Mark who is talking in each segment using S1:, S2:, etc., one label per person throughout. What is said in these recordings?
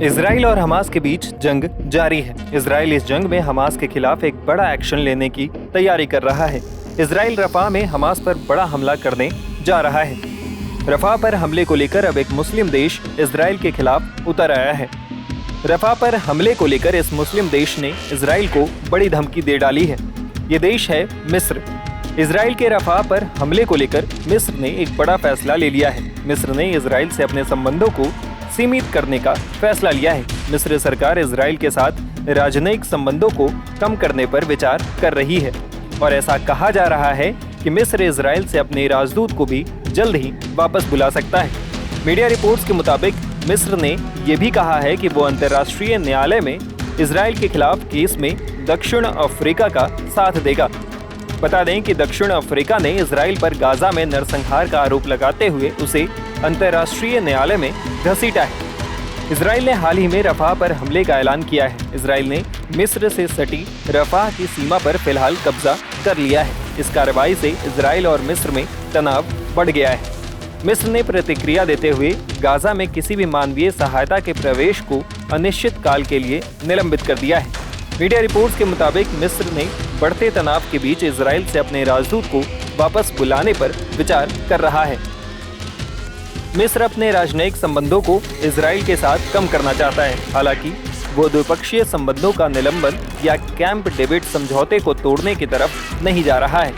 S1: Israel और Hamas के बीच जंग जारी है। इजराइल इस जंग में हमास के खिलाफ एक बड़ा एक्शन लेने की तैयारी कर रहा है। इजराइल रफा में हमास पर बड़ा हमला करने जा रहा है। रफा पर हमले को लेकर अब एक मुस्लिम देश इजराइल के खिलाफ उतर आया है। रफा पर हमले को लेकर इस मुस्लिम देश ने इजराइल को बड़ी धमकी दे डाली है। ये देश है मिस्र। इजराइल के रफा पर हमले को लेकर मिस्र ने एक बड़ा फैसला ले लिया है। मिस्र ने इजराइल से अपने संबंधों को सीमित करने का फैसला लिया है। मिस्र सरकार इजराइल के साथ राजनयिक संबंधों को कम करने पर विचार कर रही है और ऐसा कहा जा रहा है कि मिस्र इजराइल से अपने राजदूत को भी जल्द ही वापस बुला सकता है। मीडिया रिपोर्ट्स के मुताबिक मिस्र ने यह भी कहा है कि वो अंतर्राष्ट्रीय न्यायालय में इजराइल के खिलाफ केस में दक्षिण अफ्रीका का साथ देगा। बता दें कि दक्षिण अफ्रीका ने इजराइल पर गाजा में नरसंहार का आरोप लगाते हुए उसे अंतर्राष्ट्रीय न्यायालय में घसीटा है। इजराइल ने हाल ही में रफा पर हमले का ऐलान किया है। इजराइल ने मिस्र से सटी रफा की सीमा पर फिलहाल कब्जा कर लिया है। इस कार्रवाई से इजराइल और मिस्र में तनाव बढ़ गया है। मिस्र ने प्रतिक्रिया देते हुए गाजा में किसी भी मानवीय सहायता के प्रवेश को अनिश्चित काल के लिए निलंबित कर दिया है। मीडिया रिपोर्ट्स के मुताबिक मिस्र ने बढ़ते तनाव के बीच इजराइल से अपने राजदूत को वापस बुलाने पर विचार कर रहा है। मिस्र अपने राजनयिक संबंधों को इजराइल के साथ कम करना चाहता है। हालांकि वो द्विपक्षीय संबंधों का निलंबन या कैंप डेविड समझौते को तोड़ने की तरफ नहीं जा रहा है।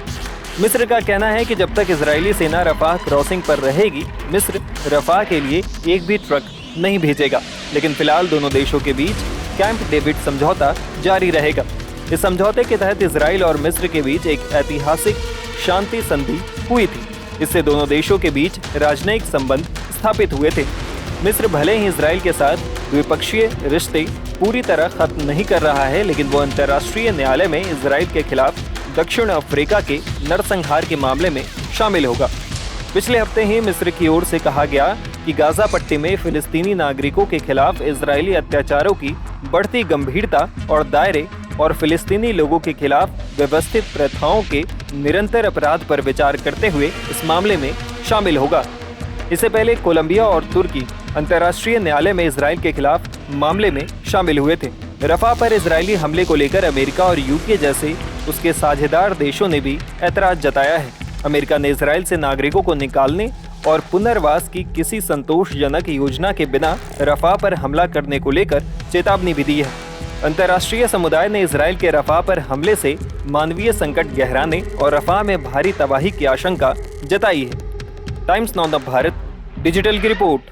S1: मिस्र का कहना है कि जब तक इजरायली सेना रफा क्रॉसिंग पर रहेगी, मिस्र रफा के लिए एक भी ट्रक नहीं भेजेगा। लेकिन फिलहाल दोनों देशों के बीच कैंप डेविड समझौता जारी रहेगा। इस समझौते के तहत इजराइल और मिस्र के बीच एक ऐतिहासिक शांति संधि हुई थी। इससे दोनों देशों के बीच राजनयिक संबंध स्थापित हुए थे। मिस्र भले ही इजराइल के साथ द्विपक्षीय रिश्ते पूरी तरह खत्म नहीं कर रहा है, लेकिन वो अंतर्राष्ट्रीय न्यायालय में इजराइल के खिलाफ दक्षिण अफ्रीका के नरसंहार के मामले में शामिल होगा। पिछले हफ्ते ही मिस्र की ओर से कहा गया कि गाजा पट्टी में फिलिस्तीनी नागरिकों के खिलाफ इजरायली अत्याचारों की बढ़ती गंभीरता और दायरे और फिलिस्तीनी लोगों के खिलाफ व्यवस्थित प्रथाओं के निरंतर अपराध पर विचार करते हुए इस मामले में शामिल होगा। इससे पहले कोलंबिया और तुर्की अंतर्राष्ट्रीय न्यायालय में इजराइल के खिलाफ मामले में शामिल हुए थे। रफा पर इजरायली हमले को लेकर अमेरिका और यूके जैसे उसके साझेदार देशों ने भी ऐतराज जताया है। अमेरिका ने इजराइल से नागरिकों को निकालने और पुनर्वास की किसी संतोषजनक योजना के बिना रफा पर हमला करने को लेकर चेतावनी भी दी है। अंतर्राष्ट्रीय समुदाय ने इजराइल के रफा पर हमले से मानवीय संकट गहराने और रफा में भारी तबाही की आशंका जताई है। टाइम्स नाउ भारत डिजिटल की रिपोर्ट।